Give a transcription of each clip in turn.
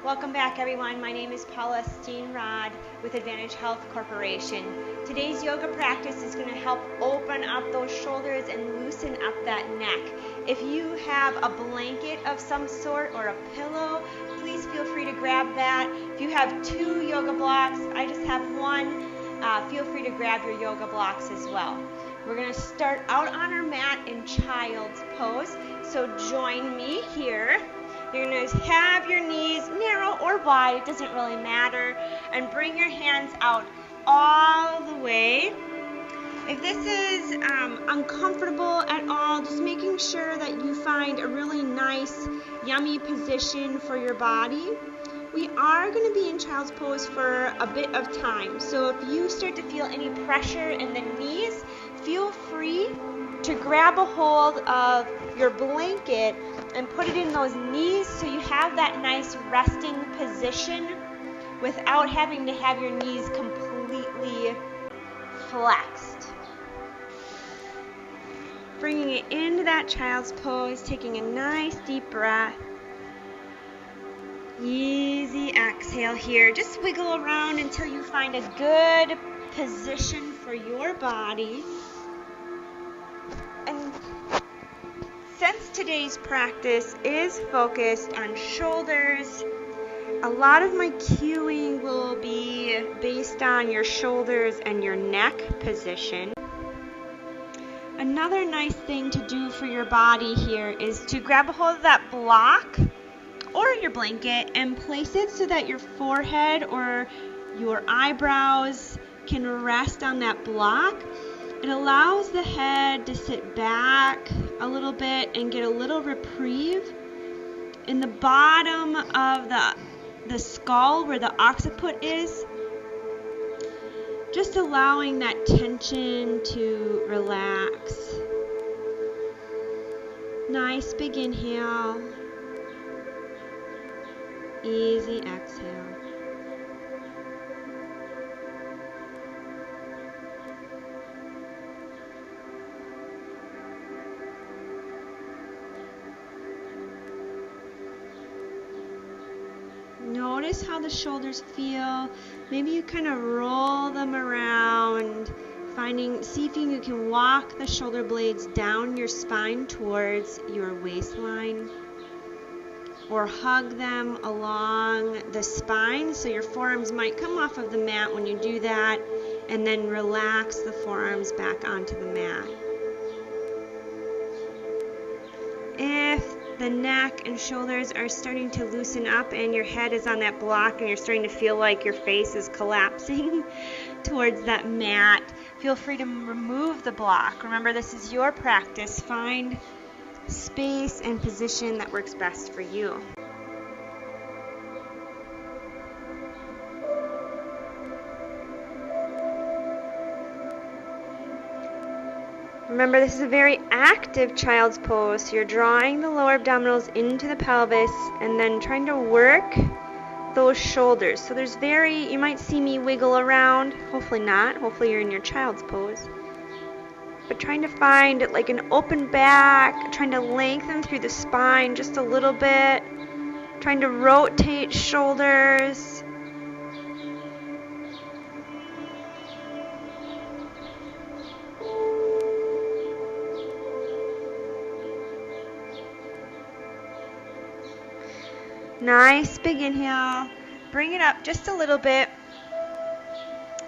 Welcome back, everyone. My name is Paula Steenrod with Advantage Health Corporation. Today's yoga practice is going to help open up those shoulders and loosen up that neck. If you have a blanket of some sort or a pillow, please feel free to grab that. If you have two yoga blocks, I just have one, feel free to grab your yoga blocks as well. We're going to start out on our mat in child's pose, so join me here. You're going to have your knees narrow or wide, it doesn't really matter, and bring your hands out all the way. If this is uncomfortable at all, just making sure that you find a really nice, yummy position for your body. We are going to be in child's pose for a bit of time, so if you start to feel any pressure in the knees, feel free to grab a hold of your blanket and put it in those knees so you have that nice resting position without having to have your knees completely flexed. Bringing it into that child's pose, taking a nice deep breath. Easy exhale here. Just wiggle around until you find a good position for your body. And since today's practice is focused on shoulders, a lot of my cueing will be based on your shoulders and your neck position. Another nice thing to do for your body here is to grab a hold of that block or your blanket and place it so that your forehead or your eyebrows can rest on that block. It allows the head to sit back a little bit and get a little reprieve. In the bottom of the skull where the occiput is, just allowing that tension to relax. Nice big inhale. Easy exhale. Notice how the shoulders feel. Maybe you kind of roll them around, see if you can walk the shoulder blades down your spine towards your waistline, or hug them along the spine so your forearms might come off of the mat when you do that, and then relax the forearms back onto the mat. If the neck and shoulders are starting to loosen up and your head is on that block and you're starting to feel like your face is collapsing towards that mat, feel free to remove the block. Remember, this is your practice. Find space and position that works best for you. Remember, this is a very active child's pose, so you're drawing the lower abdominals into the pelvis and then trying to work those shoulders. So you might see me wiggle around, hopefully not, hopefully you're in your child's pose. But trying to find like an open back, trying to lengthen through the spine just a little bit, trying to rotate shoulders. Nice big inhale. Bring it up just a little bit.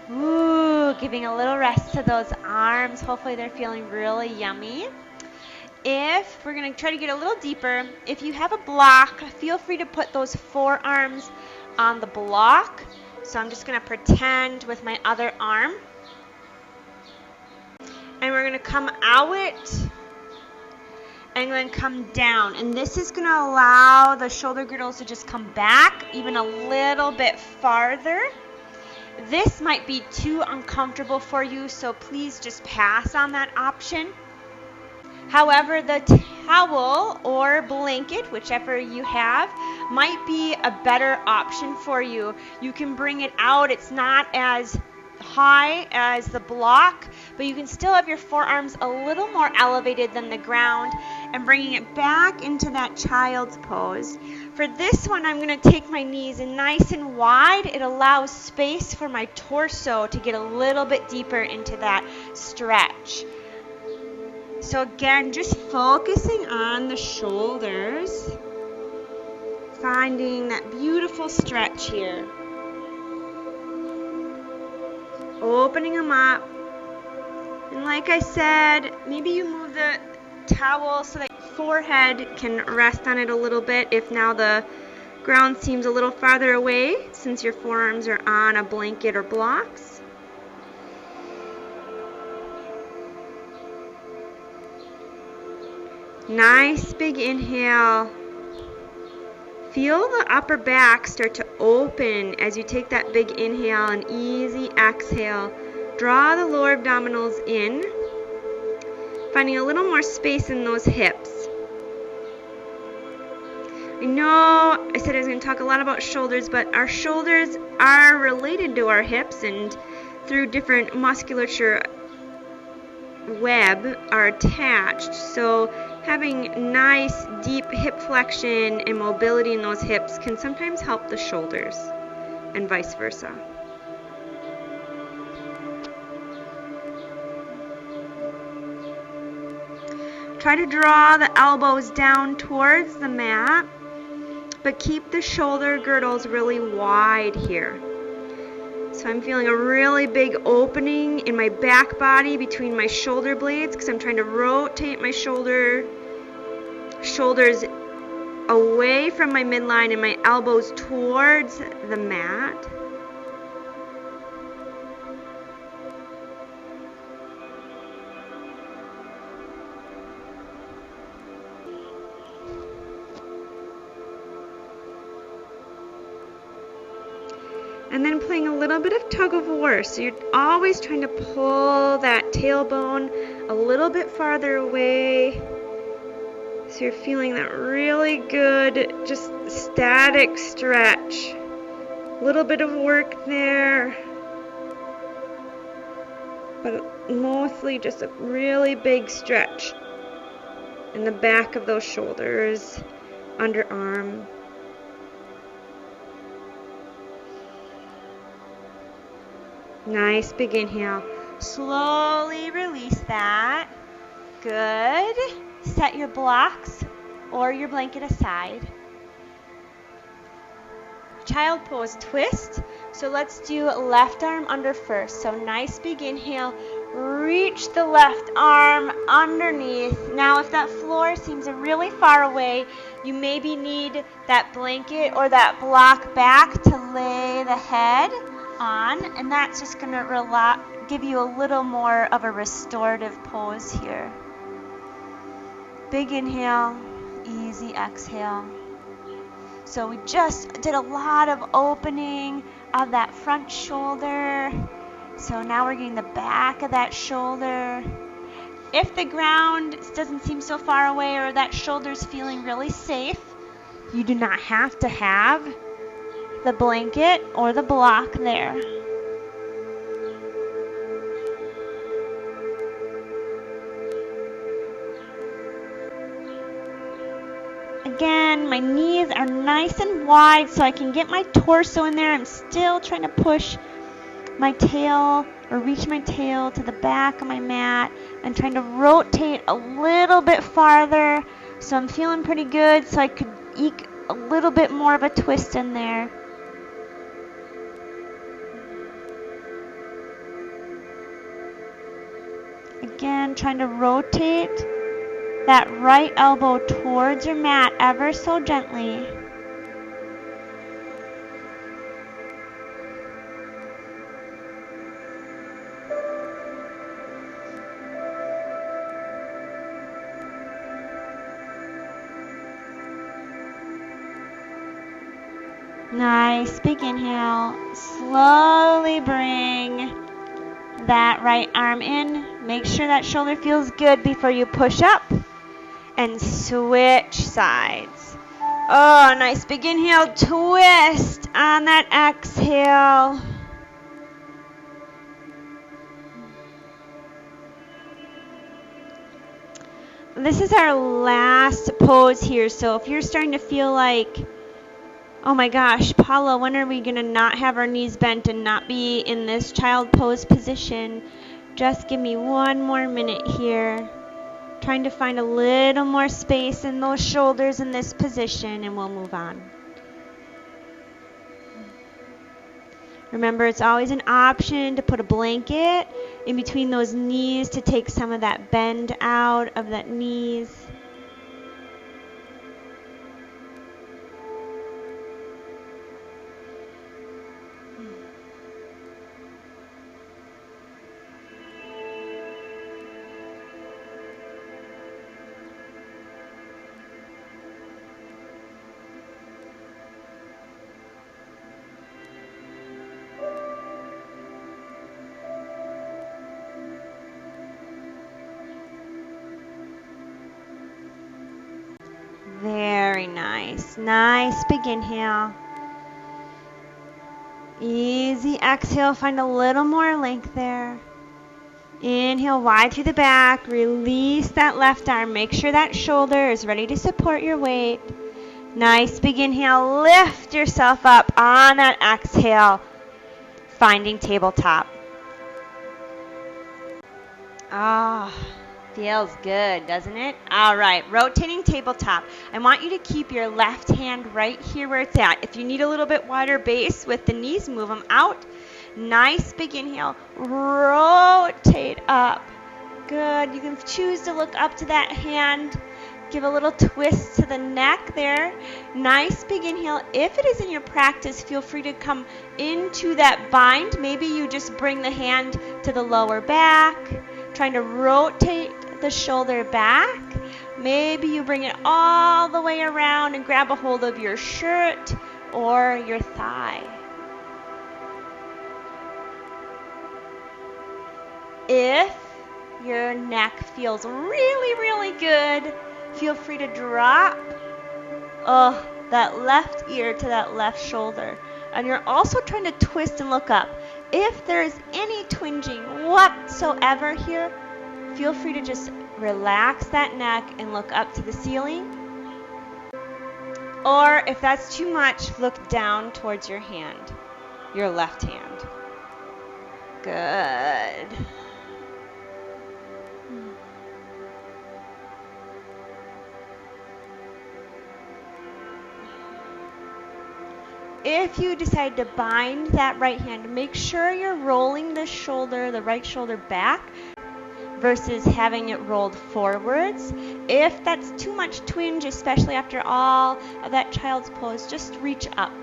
Ooh, giving a little rest to those arms. Hopefully they're feeling really yummy. If we're going to try to get a little deeper, if you have a block, feel free to put those forearms on the block. So I'm just going to pretend with my other arm. And we're going to come out and then come down, and this is going to allow the shoulder girdles to just come back even a little bit farther. This might be too uncomfortable for you, so please just pass on that option. However, the towel or blanket, whichever you have, might be a better option for you. You can bring it out. It's not as high as the block, but you can still have your forearms a little more elevated than the ground, and bringing it back into that child's pose. For this one, I'm going to take my knees nice and wide. It allows space for my torso to get a little bit deeper into that stretch. So again, just focusing on the shoulders, finding that beautiful stretch here. Opening them up. And like I said, maybe you move the towel so that your forehead can rest on it a little bit if now the ground seems a little farther away since your forearms are on a blanket or blocks. Nice big inhale. Feel the upper back start to open as you take that big inhale and easy exhale. Draw the lower abdominals in, finding a little more space in those hips. I know I said I was going to talk a lot about shoulders, but our shoulders are related to our hips and through different musculature web are attached. So having nice deep hip flexion and mobility in those hips can sometimes help the shoulders and vice versa. Try to draw the elbows down towards the mat, but keep the shoulder girdles really wide here. So I'm feeling a really big opening in my back body between my shoulder blades because I'm trying to rotate my shoulders away from my midline and my elbows towards the mat. And then playing a little bit of tug of war. So you're always trying to pull that tailbone a little bit farther away. So you're feeling that really good, just static stretch. A little bit of work there, but mostly just a really big stretch in the back of those shoulders, underarm. Nice big inhale. Slowly release that. Good. Set your blocks or your blanket aside. Child pose twist. So let's do left arm under first. So nice big inhale. Reach the left arm underneath. Now if that floor seems really far away, you maybe need that blanket or that block back to lay the head on, and that's just going to give you a little more of a restorative pose here. Big inhale, easy exhale. So we just did a lot of opening of that front shoulder. So now we're getting the back of that shoulder. If the ground doesn't seem so far away or that shoulder's feeling really safe, you do not have to have the blanket or the block there. Again, my knees are nice and wide so I can get my torso in there. I'm still trying to push my tail or reach my tail to the back of my mat and trying to rotate a little bit farther. So I'm feeling pretty good, so I could eke a little bit more of a twist in there. Again, trying to rotate that right elbow towards your mat ever so gently. Nice, big inhale. Slowly bring that right arm in. Make sure that shoulder feels good before you push up. And switch sides. Oh, nice big inhale. Twist on that exhale. This is our last pose here. So if you're starting to feel like Oh my gosh, Paula, when are we going to not have our knees bent and not be in this child pose position? Just give me one more minute here. Trying to find a little more space in those shoulders in this position, and we'll move on. Remember, it's always an option to put a blanket in between those knees to take some of that bend out of that knees. Very nice. Nice big inhale. Easy exhale. Find a little more length there. Inhale wide through the back. Release that left arm. Make sure that shoulder is ready to support your weight. Nice big inhale. Lift yourself up on that exhale. Finding tabletop. Ah. Feels good, doesn't it? All right, rotating tabletop. I want you to keep your left hand right here where it's at. If you need a little bit wider base with the knees, move them out. Nice big inhale. Rotate up. Good. You can choose to look up to that hand. Give a little twist to the neck there. Nice big inhale. If it is in your practice, feel free to come into that bind. Maybe you just bring the hand to the lower back, trying to rotate the shoulder back. Maybe you bring it all the way around and grab a hold of your shirt or your thigh. If your neck feels really, really good, feel free to drop that left ear to that left shoulder. And you're also trying to twist and look up. If there's any twinging whatsoever here, feel free to just relax that neck and look up to the ceiling. Or if that's too much, look down towards your hand, your left hand. Good. If you decide to bind that right hand, make sure you're rolling the shoulder, the right shoulder back versus having it rolled forwards. If that's too much twinge, especially after all of that child's pose, just reach up.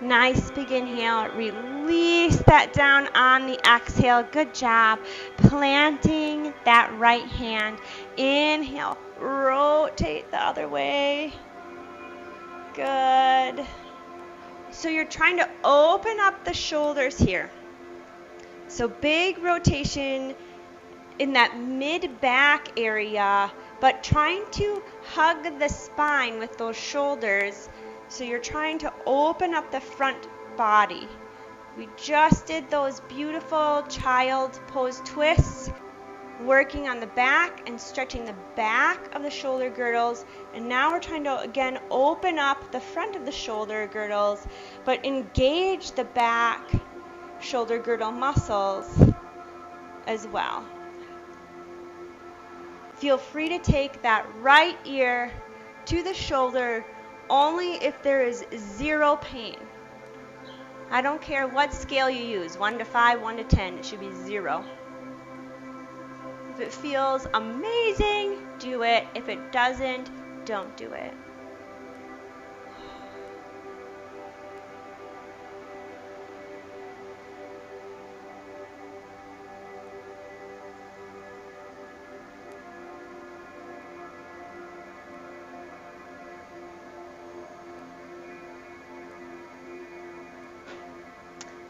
Nice big inhale. Release that down on the exhale. Good job. Planting that right hand. Inhale. Rotate the other way. Good. So you're trying to open up the shoulders here. So big rotation in that mid-back area, but trying to hug the spine with those shoulders. So you're trying to open up the front body. We just did those beautiful child pose twists, working on the back and stretching the back of the shoulder girdles. And now we're trying to, again, open up the front of the shoulder girdles, but engage the back shoulder girdle muscles as well. Feel free to take that right ear to the shoulder only if there is zero pain. I don't care what scale you use, 1 to 5, 1 to 10, it should be 0. If it feels amazing, do it. If it doesn't, don't do it.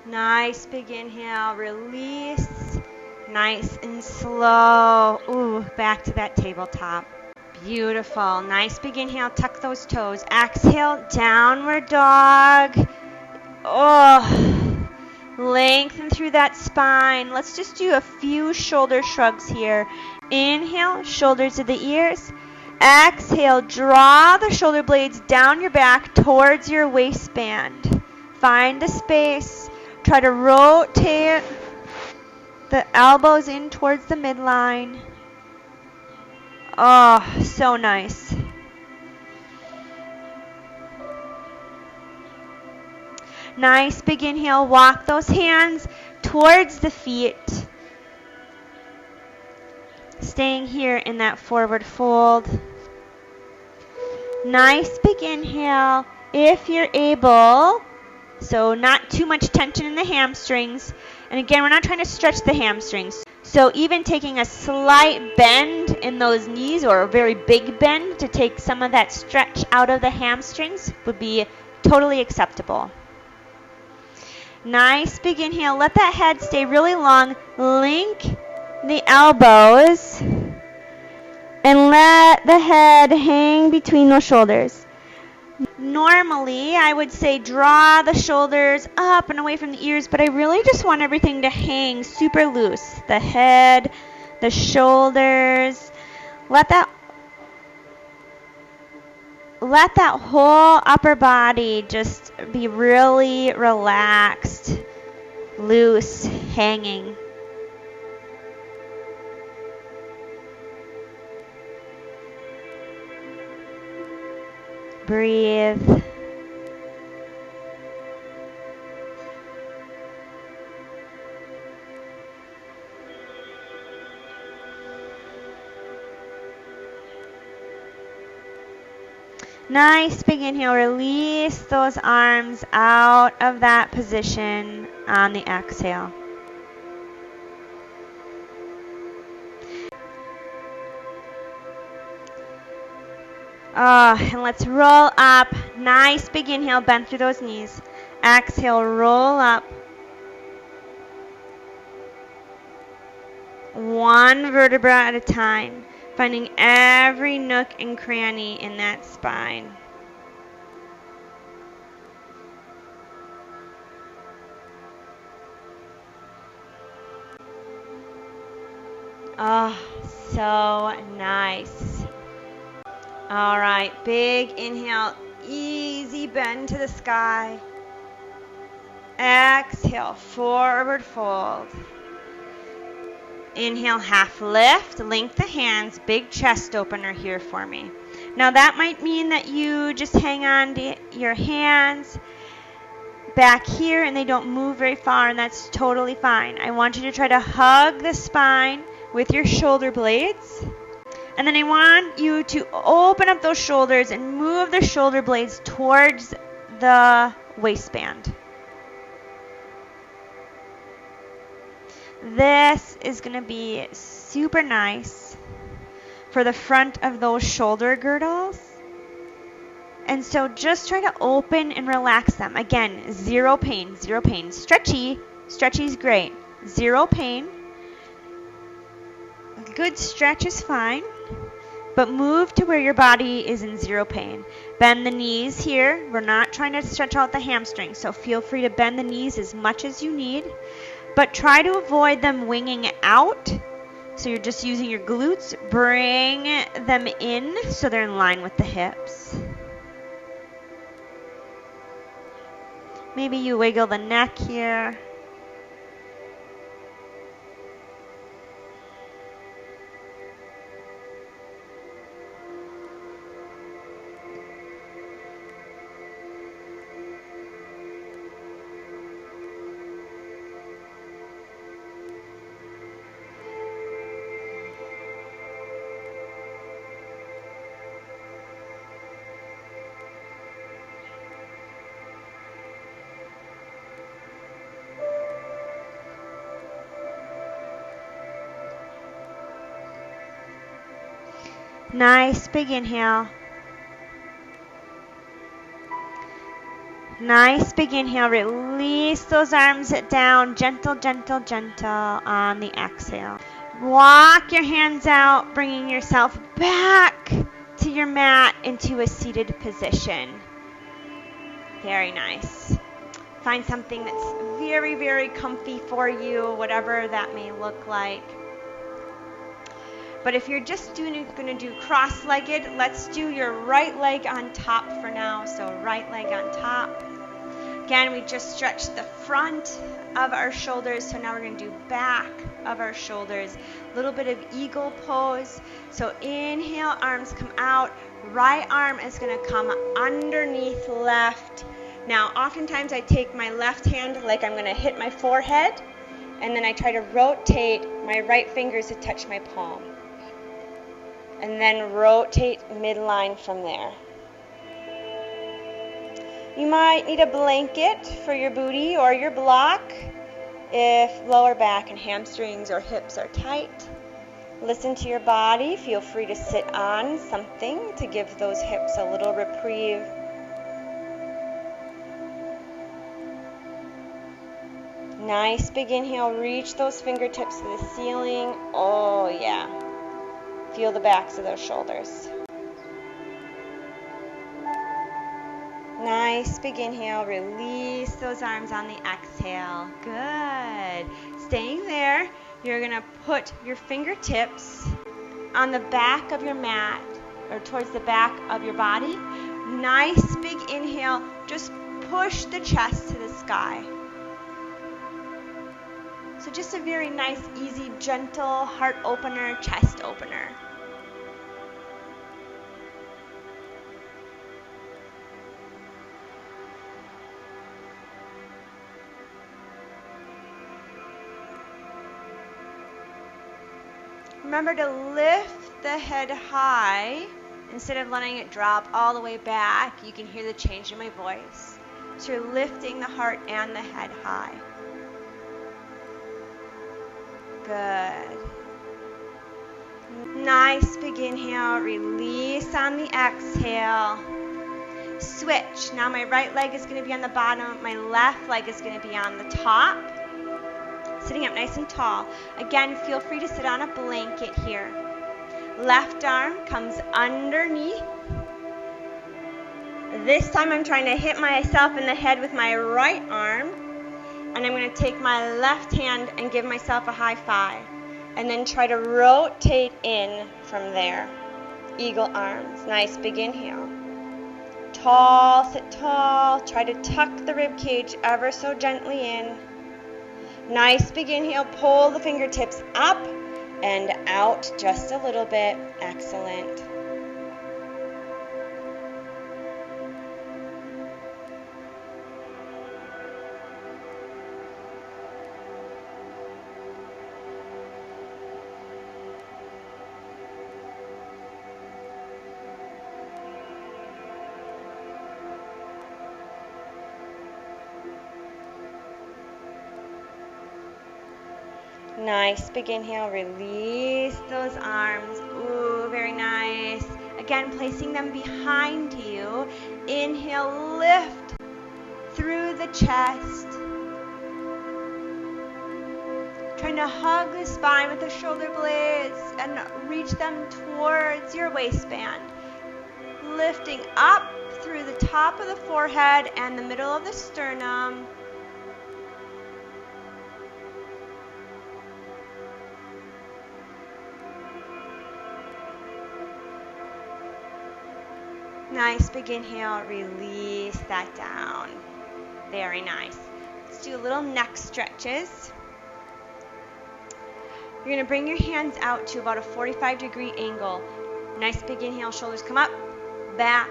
Nice big inhale, release, nice and slow. Ooh, back to that tabletop. Beautiful. Nice big inhale, tuck those toes. Exhale, downward dog. Oh, Lengthen through that spine. Let's just do a few shoulder shrugs here. Inhale, shoulders to the ears. Exhale, draw the shoulder blades down your back towards your waistband. Find the space. Try to rotate the elbows in towards the midline. Oh, so nice. Nice big inhale. Walk those hands towards the feet. Staying here in that forward fold. Nice big inhale. If you're able, so not too much tension in the hamstrings. And again, we're not trying to stretch the hamstrings. So even taking a slight bend in those knees, or a very big bend to take some of that stretch out of the hamstrings, would be totally acceptable. Nice big inhale. Let that head stay really long. Link the elbows and let the head hang between those shoulders. Normally, I would say draw the shoulders up and away from the ears, but I really just want everything to hang super loose. The head, the shoulders. Let that whole upper body just be really relaxed, loose, hanging. Breathe. Nice big inhale. Release those arms out of that position on the exhale. And let's roll up. Nice big inhale. Bend through those knees. Exhale, roll up. One vertebra at a time. Finding every nook and cranny in that spine. Oh, so nice. All right, big inhale, easy bend to the sky. Exhale, forward fold. Inhale, half lift, link the hands, big chest opener here for me. Now that might mean that you just hang on to your hands back here and they don't move very far, and that's totally fine. I want you to try to hug the spine with your shoulder blades. And then I want you to open up those shoulders and move the shoulder blades towards the waistband. This is going to be super nice for the front of those shoulder girdles. And so just try to open and relax them. Again, zero pain, zero pain. Stretchy is great. Zero pain. Good stretch is fine. But move to where your body is in zero pain. Bend the knees here. We're not trying to stretch out the hamstrings, so feel free to bend the knees as much as you need. But try to avoid them winging out. So you're just using your glutes. Bring them in so they're in line with the hips. Maybe you wiggle the neck here. Nice big inhale. Nice big inhale. Release those arms down. Gentle, gentle, gentle on the exhale. Walk your hands out, bringing yourself back to your mat into a seated position. Very nice. Find something that's very, very comfy for you, whatever that may look like. But if you're just going to do cross-legged, let's do your right leg on top for now. So right leg on top. Again, we just stretched the front of our shoulders, so now we're going to do back of our shoulders. A little bit of eagle pose. So inhale, arms come out. Right arm is going to come underneath left. Now, oftentimes I take my left hand like I'm going to hit my forehead, and then I try to rotate my right fingers to touch my palm. And then rotate midline from there. You might need a blanket for your booty or your block if lower back and hamstrings or hips are tight. Listen to your body. Feel free to sit on something to give those hips a little reprieve. Nice big inhale. Reach those fingertips to the ceiling. Oh yeah. Feel the backs of those shoulders. Nice big inhale. Release those arms on the exhale. Good. Staying there, you're going to put your fingertips on the back of your mat or towards the back of your body. Nice big inhale. Just push the chest to the sky. So just a very nice, easy, gentle heart opener, chest opener. Remember to lift the head high instead of letting it drop all the way back. You can hear the change in my voice. So you're lifting the heart and the head high. Good. Nice big inhale. Release on the exhale. Switch. Now my right leg is going to be on the bottom. My left leg is going to be on the top. Sitting up nice and tall. Again, feel free to sit on a blanket here. Left arm comes underneath. This time I'm trying to hit myself in the head with my right arm. And I'm going to take my left hand and give myself a high five. And then try to rotate in from there. Eagle arms. Nice big inhale. Tall, sit tall. Try to tuck the rib cage ever so gently in. Nice big inhale. Pull the fingertips up and out just a little bit. Excellent. Nice big inhale. Release those arms. Ooh, very nice. Again, placing them behind you. Inhale, lift through the chest. Trying to hug the spine with the shoulder blades and reach them towards your waistband. Lifting up through the top of the forehead and the middle of the sternum. Nice big inhale, release that down. Very nice. Let's do a little neck stretches. You're going to bring your hands out to about a 45-degree angle. Nice big inhale, shoulders come up, back.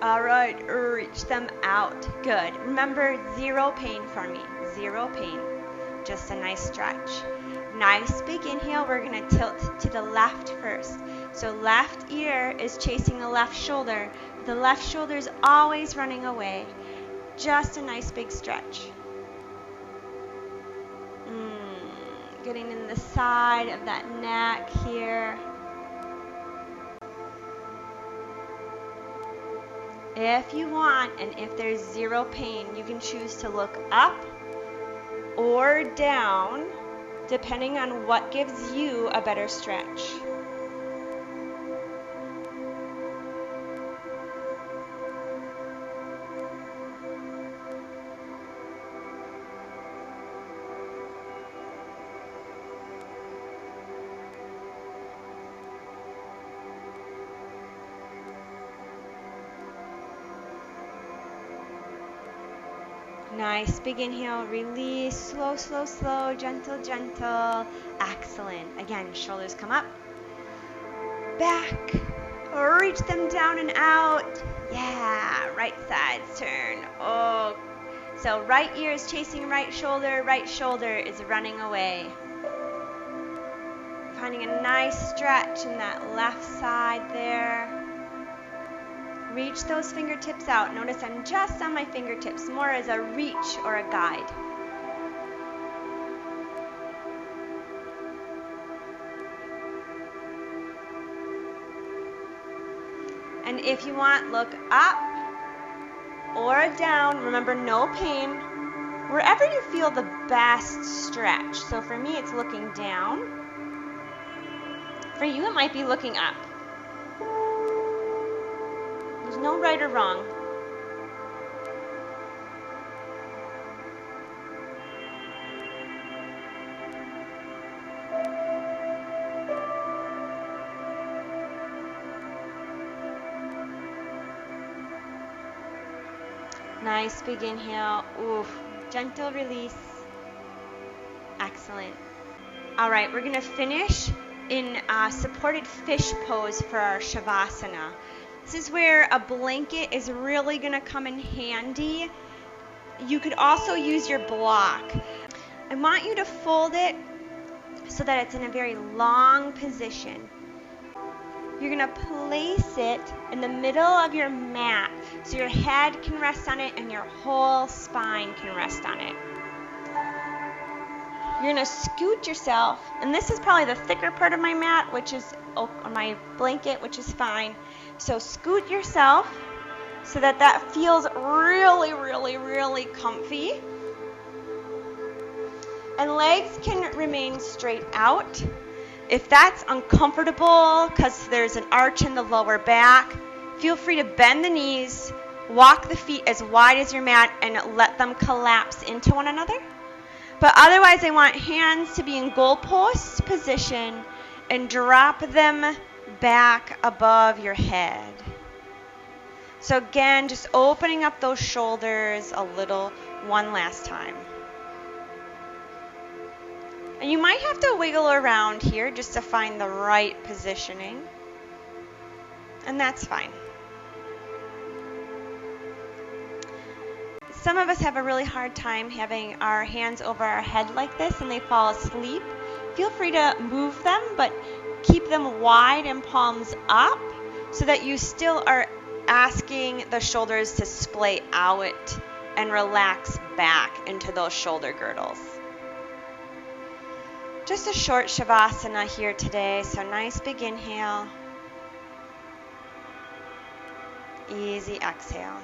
All right, reach them out. Good. Remember, zero pain for me. Zero pain. Just a nice stretch. Nice big inhale. We're going to tilt to the left first. So left ear is chasing the left shoulder. The left shoulder is always running away. Just a nice big stretch. Getting in the side of that neck here. If you want, and if there's zero pain, you can choose to look up or down, depending on what gives you a better stretch. Nice. Big inhale, release, slow, slow, slow, gentle, gentle. Excellent. Again, shoulders come up, back, reach them down and out. Yeah, right sides turn. Oh, so right ear is chasing right shoulder is running away. Finding a nice stretch in that left side there. Reach those fingertips out. Notice I'm just on my fingertips, more as a reach or a guide. And if you want, look up or down. Remember, no pain. Wherever you feel the best stretch. So for me, it's looking down. For you, it might be looking up. There's no right or wrong. Nice big inhale. Oof. Gentle release. Excellent. All right, we're going to finish in a supported fish pose for our Shavasana. This is where a blanket is really going to come in handy. You could also use your block. I want you to fold it so that it's in a very long position. You're going to place it in the middle of your mat so your head can rest on it and your whole spine can rest on it. You're going to scoot yourself, and this is probably the thicker part of my mat, which is my blanket, which is fine. So scoot yourself so that feels really, really, really comfy. And legs can remain straight out. If that's uncomfortable because there's an arch in the lower back, feel free to bend the knees, walk the feet as wide as your mat, and let them collapse into one another. But otherwise, I want hands to be in goalpost position and drop them back above your head. So again, just opening up those shoulders a little one last time. And you might have to wiggle around here just to find the right positioning. And that's fine. Some of us have a really hard time having our hands over our head like this and they fall asleep. Feel free to move them, but keep them wide and palms up so that you still are asking the shoulders to splay out and relax back into those shoulder girdles. Just a short Shavasana here today, so nice big inhale. Easy exhale.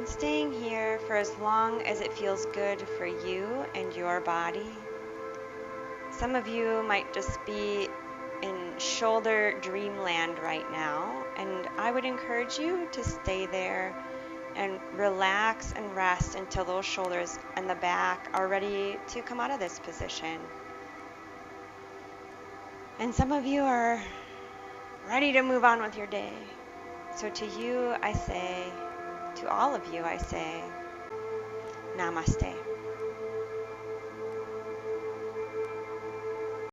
Staying here for as long as it feels good for you and your body. Some of you might just be in shoulder dreamland right now, and I would encourage you to stay there and relax and rest until those shoulders and the back are ready to come out of this position. And some of you are ready to move on with your day. So to you, I say, to all of you, I say, Namaste.